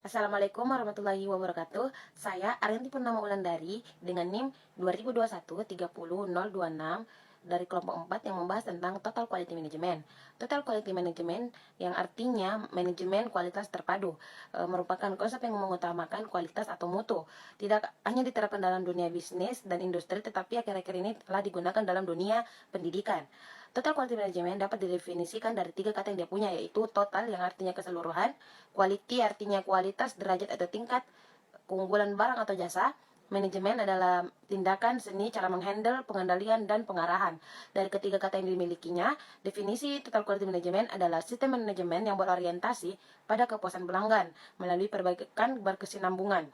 Assalamualaikum warahmatullahi wabarakatuh. Saya Arianti Purnama Wulandari dengan NIM 2021 30026 dari kelompok 4 yang membahas tentang Total Quality Management. Total Quality Management yang artinya manajemen kualitas terpadu merupakan konsep yang mengutamakan kualitas atau mutu. Tidak hanya diterapkan dalam dunia bisnis dan industri, tetapi akhir-akhir ini telah digunakan dalam dunia pendidikan. Total Quality Management dapat didefinisikan dari 3 kata yang dia punya, yaitu total yang artinya keseluruhan, quality artinya kualitas, derajat atau tingkat keunggulan barang atau jasa, manajemen adalah tindakan, seni, cara menghandle, pengendalian, dan pengarahan. Dari ketiga kata yang dimilikinya, definisi Total Quality Management adalah sistem manajemen yang berorientasi pada kepuasan pelanggan melalui perbaikan berkesinambungan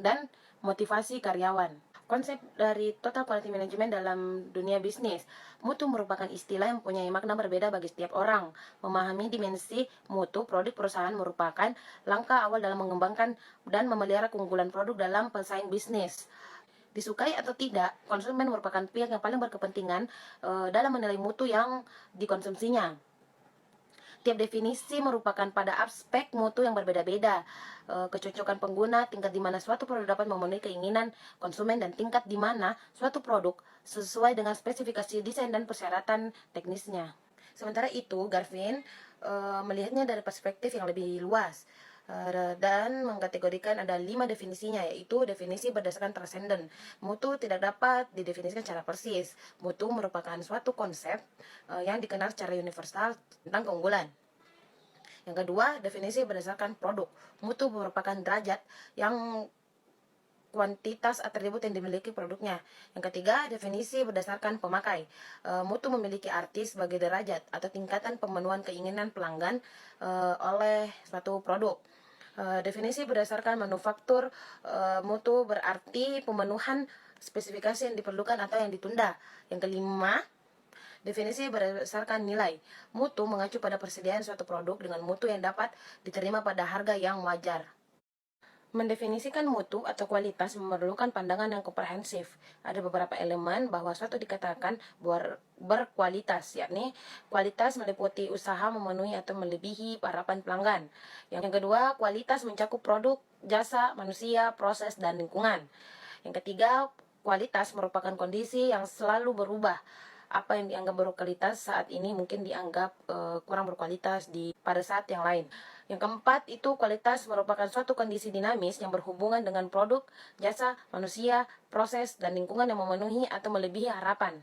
dan motivasi karyawan. Konsep dari Total Quality Management dalam dunia bisnis. Mutu merupakan istilah yang mempunyai makna berbeda bagi setiap orang. Memahami dimensi mutu produk perusahaan merupakan langkah awal dalam mengembangkan dan memelihara keunggulan produk dalam pesaing bisnis. Disukai atau tidak, konsumen merupakan pihak yang paling berkepentingan dalam menilai mutu yang dikonsumsinya. Tiap definisi merupakan pada aspek mutu yang berbeda-beda. Kecocokan pengguna, tingkat di mana suatu produk dapat memenuhi keinginan konsumen, dan tingkat di mana suatu produk sesuai dengan spesifikasi desain dan persyaratan teknisnya. Sementara itu, Garvin melihatnya dari perspektif yang lebih luas dan mengkategorikan ada 5 definisinya, yaitu definisi berdasarkan transenden. Mutu tidak dapat didefinisikan secara persis. Mutu merupakan suatu konsep yang dikenal secara universal tentang keunggulan. Yang kedua, definisi berdasarkan produk. Mutu merupakan derajat yang kuantitas atribut yang dimiliki produknya. Yang ketiga, definisi berdasarkan pemakai. Mutu memiliki arti sebagai derajat atau tingkatan pemenuhan keinginan pelanggan oleh suatu produk. Definisi berdasarkan manufaktur. Mutu berarti pemenuhan spesifikasi yang diperlukan atau yang ditunda. Yang kelima, definisi berdasarkan nilai. Mutu mengacu pada persediaan suatu produk dengan mutu yang dapat diterima pada harga yang wajar. Mendefinisikan mutu atau kualitas memerlukan pandangan yang komprehensif. Ada beberapa elemen bahwa suatu dikatakan berkualitas, yakni kualitas meliputi usaha memenuhi atau melebihi harapan pelanggan. Yang kedua, kualitas mencakup produk, jasa, manusia, proses, dan lingkungan. Yang ketiga, kualitas merupakan kondisi yang selalu berubah. Apa yang dianggap berkualitas saat ini mungkin dianggap kurang berkualitas pada saat yang lain. Yang keempat, itu kualitas merupakan suatu kondisi dinamis yang berhubungan dengan produk, jasa, manusia, proses, dan lingkungan yang memenuhi atau melebihi harapan.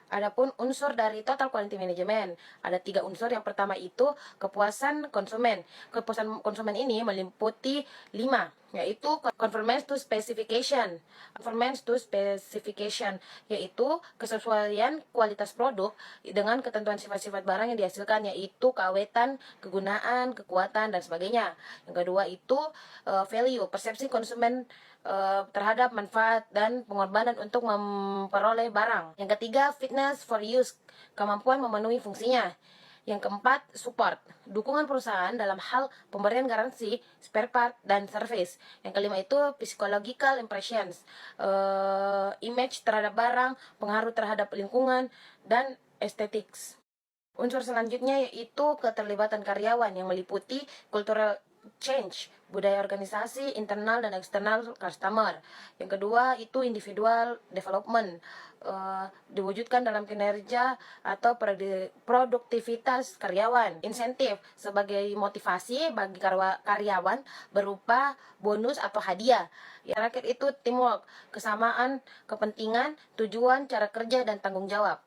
Adapun unsur dari Total Quality Management, ada 3 unsur. Yang pertama itu kepuasan konsumen. Kepuasan konsumen ini meliputi 5, yaitu conformance to specification. Conformance to specification yaitu kesesuaian kualitas produk dengan ketentuan sifat-sifat barang yang dihasilkan, yaitu keawetan, kegunaan, kekuatan, dan sebagainya. Yang kedua itu value, persepsi konsumen terhadap manfaat dan pengorbanan untuk memperoleh barang. Yang ketiga, fitness for use, kemampuan memenuhi fungsinya. Yang keempat, support, dukungan perusahaan dalam hal pemberian garansi, spare part, dan service. Yang kelima itu psychological impressions, image terhadap barang, pengaruh terhadap lingkungan, dan aesthetics. Unsur selanjutnya yaitu keterlibatan karyawan yang meliputi cultural change, budaya organisasi, internal dan eksternal customer. Yang kedua itu individual development, diwujudkan dalam kinerja atau produktivitas karyawan. Insentif sebagai motivasi bagi karyawan berupa bonus atau hadiah. Yang terakhir itu teamwork, kesamaan kepentingan, tujuan, cara kerja, dan tanggung jawab.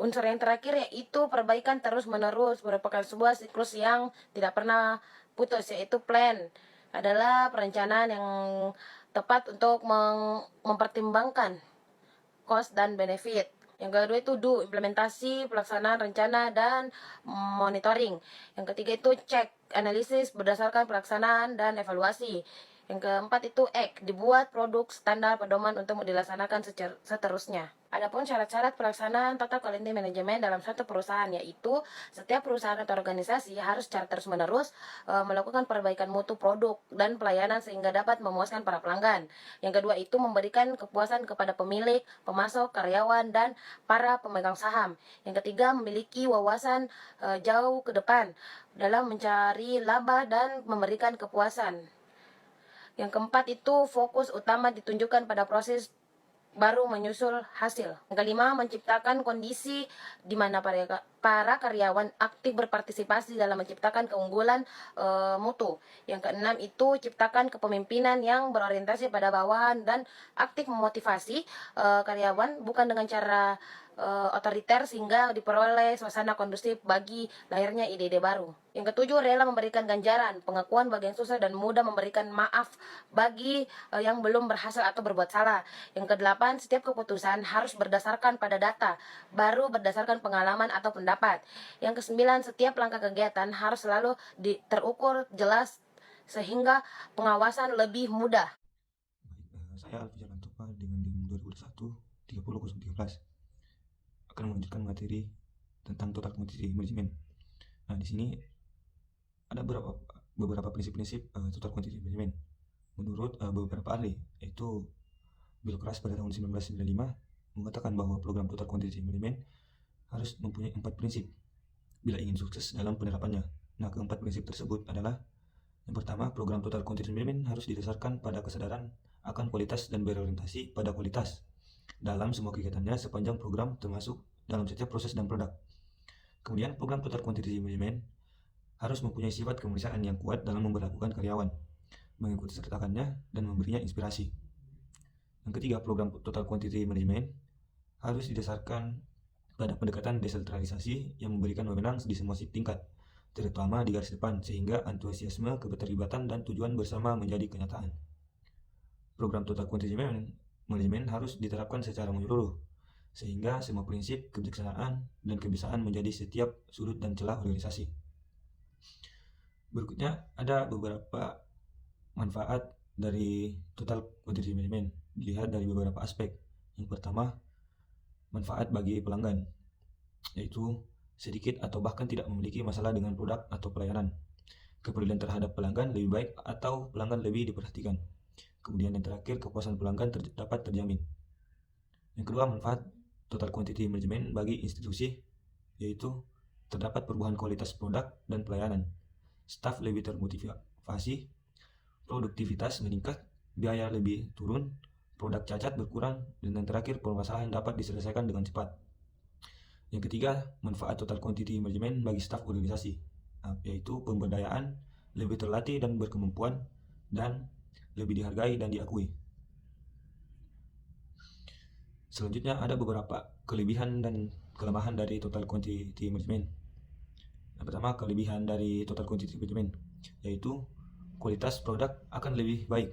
Unsur yang terakhir yaitu perbaikan terus-menerus, merupakan sebuah siklus yang tidak pernah putus, yaitu plan adalah perencanaan yang tepat untuk mempertimbangkan cost dan benefit. Yang kedua itu do, implementasi, pelaksanaan rencana, dan monitoring. Yang ketiga itu check, analisis berdasarkan pelaksanaan dan evaluasi. Yang keempat itu act, dibuat produk standar pedoman untuk dilaksanakan seterusnya. Adapun syarat-syarat pelaksanaan Total Quality Management dalam suatu perusahaan, yaitu setiap perusahaan atau organisasi harus secara terus-menerus melakukan perbaikan mutu produk dan pelayanan sehingga dapat memuaskan para pelanggan. Yang kedua itu memberikan kepuasan kepada pemilik, pemasok, karyawan, dan para pemegang saham. Yang ketiga, memiliki wawasan jauh ke depan, dalam mencari laba dan memberikan kepuasan. Yang keempat itu fokus utama ditunjukkan pada proses baru menyusul hasil. Yang kelima, menciptakan kondisi di mana para karyawan aktif berpartisipasi dalam menciptakan keunggulan mutu. Yang keenam itu ciptakan kepemimpinan yang berorientasi pada bawahan dan aktif memotivasi karyawan bukan dengan cara otoriter sehingga diperoleh suasana kondusif bagi lahirnya ide-ide baru. Yang ketujuh, rela memberikan ganjaran, pengakuan bagi yang susah dan mudah memberikan maaf bagi yang belum berhasil atau berbuat salah. Yang kedelapan, setiap keputusan harus berdasarkan pada data, baru berdasarkan pengalaman atau pendapat. Yang kesembilan, setiap langkah kegiatan harus selalu terukur jelas sehingga pengawasan lebih mudah. Saya Alfijar Antopa dengan DIM 2021 30.013 akan melanjutkan materi tentang total quantity management. Nah, di sini ada beberapa prinsip-prinsip total quantity management menurut beberapa ahli, yaitu Bill Krash pada tahun 1995 mengatakan bahwa program total quantity management harus mempunyai 4 prinsip bila ingin sukses dalam penerapannya. Nah, keempat prinsip tersebut adalah: yang pertama, program total quantity management harus didasarkan pada kesadaran akan kualitas dan berorientasi pada kualitas dalam semua kegiatannya sepanjang program, termasuk dalam setiap proses dan produk. Kemudian, program total quantity management harus mempunyai sifat kemanusiaan yang kuat dalam memperlakukan karyawan, mengikuti sertakannya, dan memberinya inspirasi. Yang ketiga, program total quantity management harus didasarkan pada pendekatan desentralisasi yang memberikan wewenang di semua tingkat, terutama di garis depan, sehingga antusiasme, keterlibatan, dan tujuan bersama menjadi kenyataan. Program total quantity management harus diterapkan secara menyeluruh, sehingga semua prinsip, kebijaksanaan, dan kebiasaan menjadi setiap sudut dan celah organisasi. Berikutnya ada beberapa manfaat dari total quantity management, dilihat dari beberapa aspek. Yang pertama, manfaat bagi pelanggan, yaitu sedikit atau bahkan tidak memiliki masalah dengan produk atau pelayanan. Kepedulian terhadap pelanggan lebih baik atau pelanggan lebih diperhatikan. Kemudian yang terakhir, kepuasan pelanggan dapat terjamin. Yang kedua, manfaat total quantity management bagi institusi, yaitu terdapat perubahan kualitas produk dan pelayanan, staf lebih termotivasi, produktivitas meningkat, biaya lebih turun, produk cacat berkurang, dan yang terakhir, permasalahan dapat diselesaikan dengan cepat. Yang ketiga, manfaat total quantity management bagi staf organisasi, yaitu pemberdayaan, lebih terlatih dan berkemampuan, dan lebih dihargai dan diakui. Selanjutnya ada beberapa kelebihan dan kelemahan dari total quantity management. Yang pertama, kelebihan dari total quantity management, yaitu kualitas produk akan lebih baik,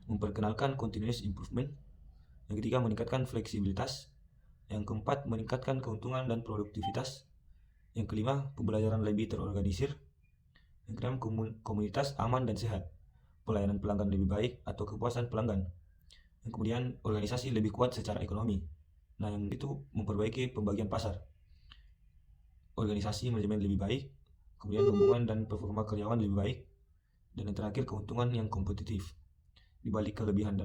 memperkenalkan continuous improvement. Yang ketiga, meningkatkan fleksibilitas. Yang keempat, meningkatkan keuntungan dan produktivitas. Yang kelima, pembelajaran lebih terorganisir. Yang keenam, komunitas aman dan sehat, pelayanan pelanggan lebih baik atau kepuasan pelanggan. Yang kemudian, organisasi lebih kuat secara ekonomi. Nah, yang itu memperbaiki pembagian pasar, organisasi manajemen lebih baik, kemudian hubungan dan performa karyawan lebih baik, dan yang terakhir, keuntungan yang kompetitif. Di balik kelebihan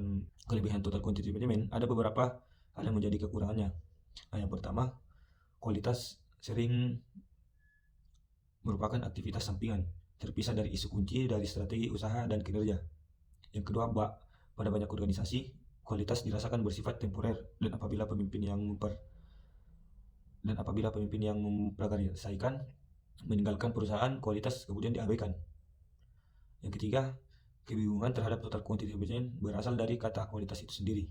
total quantity management, ada beberapa hal yang menjadi kekurangannya. Nah, yang pertama, kualitas sering merupakan aktivitas sampingan, terpisah dari isu kunci dari strategi usaha dan kinerja. Yang kedua, pada banyak organisasi, kualitas dirasakan bersifat temporer, dan apabila pemimpin yang memprakarsaikan meninggalkan perusahaan, kualitas kemudian diabaikan. Yang ketiga, kebingungan terhadap total quantity management berasal dari kata kualitas itu sendiri.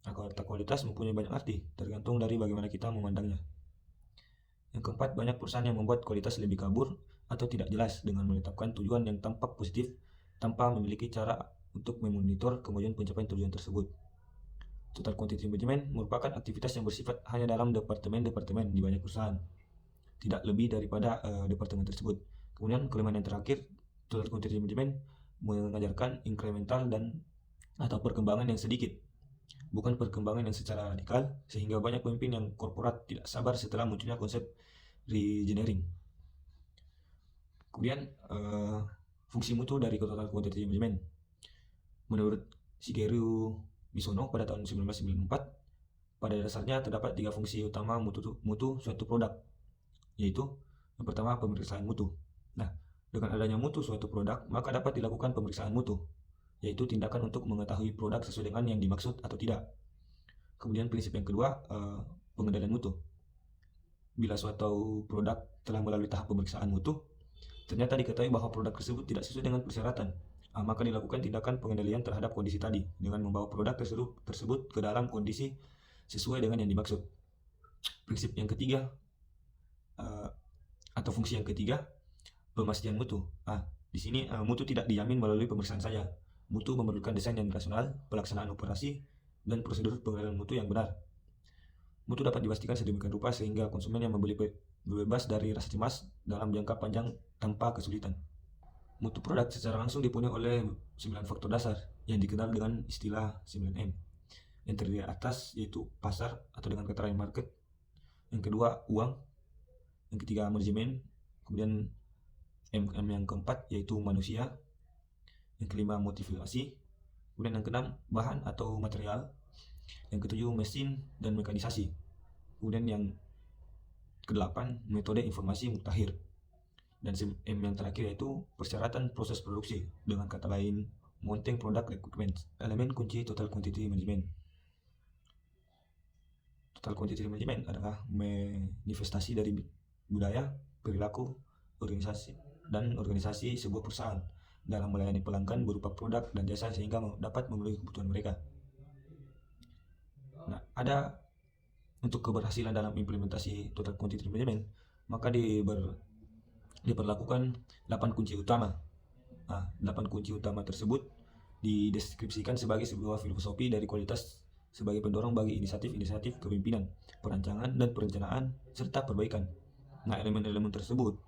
Kata kualitas mempunyai banyak arti, tergantung dari bagaimana kita memandangnya. Yang keempat, banyak perusahaan yang membuat kualitas lebih kabur atau tidak jelas dengan menetapkan tujuan yang tampak positif tanpa memiliki cara untuk memonitor kemudian pencapaian tujuan tersebut. Total quantity management merupakan aktivitas yang bersifat hanya dalam departemen-departemen di banyak perusahaan, tidak lebih daripada departemen tersebut. Kemudian kelemahan yang terakhir, total quantity management mengajarkan incremental atau perkembangan yang sedikit, bukan perkembangan yang secara radikal, sehingga banyak pemimpin yang korporat tidak sabar setelah munculnya konsep reengineering. Kemudian fungsi mutu dari total quantity management. Menurut Shigeru Misono pada tahun 1994, pada dasarnya terdapat 3 fungsi utama mutu suatu produk, yaitu yang pertama, pemeriksaan mutu. Nah, dengan adanya mutu suatu produk, maka dapat dilakukan pemeriksaan mutu, yaitu tindakan untuk mengetahui produk sesuai dengan yang dimaksud atau tidak. Kemudian prinsip yang kedua, pengendalian mutu. Bila suatu produk telah melalui tahap pemeriksaan mutu, ternyata diketahui bahwa produk tersebut tidak sesuai dengan persyaratan, maka dilakukan tindakan pengendalian terhadap kondisi tadi dengan membawa produk tersebut ke dalam kondisi sesuai dengan yang dimaksud. Prinsip yang ketiga atau fungsi yang ketiga, pemastian mutu. Di sini mutu tidak dijamin melalui pemeriksaan saja. Mutu memerlukan desain yang rasional, pelaksanaan operasi, dan prosedur pengendalian mutu yang benar. Mutu dapat dipastikan sedemikian rupa sehingga konsumen yang membeli bebas dari rasa cemas dalam jangka panjang tanpa kesulitan. Mutu produk secara langsung dipenuhi oleh 9 faktor dasar yang dikenal dengan istilah 9M. Yang terdiri atas yaitu pasar atau dengan kata lain market. Yang kedua uang. Yang ketiga manajemen. Kemudian M yang keempat yaitu manusia. Yang kelima motivasi. Kemudian yang keenam bahan atau material. Yang ketujuh mesin dan mekanisasi. Kemudian yang kedelapan metode informasi mutakhir. Dan M yang terakhir yaitu persyaratan proses produksi, dengan kata lain mounting product requirements. Elemen kunci total quantity management. Total quantity management adalah manifestasi dari budaya, perilaku, organisasi sebuah perusahaan dalam melayani pelanggan berupa produk dan jasa sehingga dapat memenuhi kebutuhan mereka. Nah, ada untuk keberhasilan dalam implementasi total quantity management, maka diperlakukan 8 kunci utama. 8 kunci utama tersebut dideskripsikan sebagai sebuah filosofi dari kualitas sebagai pendorong bagi inisiatif kepemimpinan, perancangan dan perencanaan serta perbaikan. Nah, elemen-elemen tersebut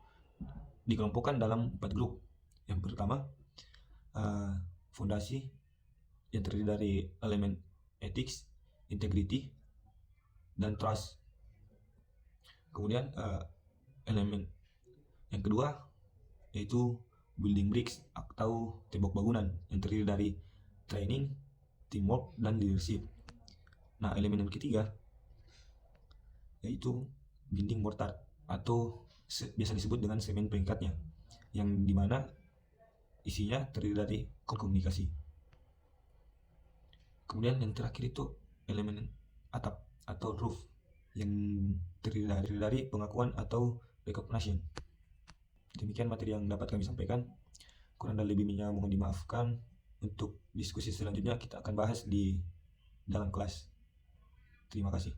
dikelompokkan dalam 4 grup. Yang pertama, fondasi yang terdiri dari elemen ethics, integrity, dan trust. Kemudian elemen yang kedua yaitu building bricks atau tembok bangunan yang terdiri dari training, teamwork, dan leadership. Nah, elemen yang ketiga yaitu binding mortar atau biasa disebut dengan semen peringkatnya, yang dimana isinya terdiri dari komunikasi. Kemudian yang terakhir itu elemen atap atau roof yang terdiri dari pengakuan atau recognition. Demikian materi yang dapat kami sampaikan. Kurang dan lebihnya mohon dimaafkan. Untuk diskusi selanjutnya kita akan bahas di dalam kelas. Terima kasih.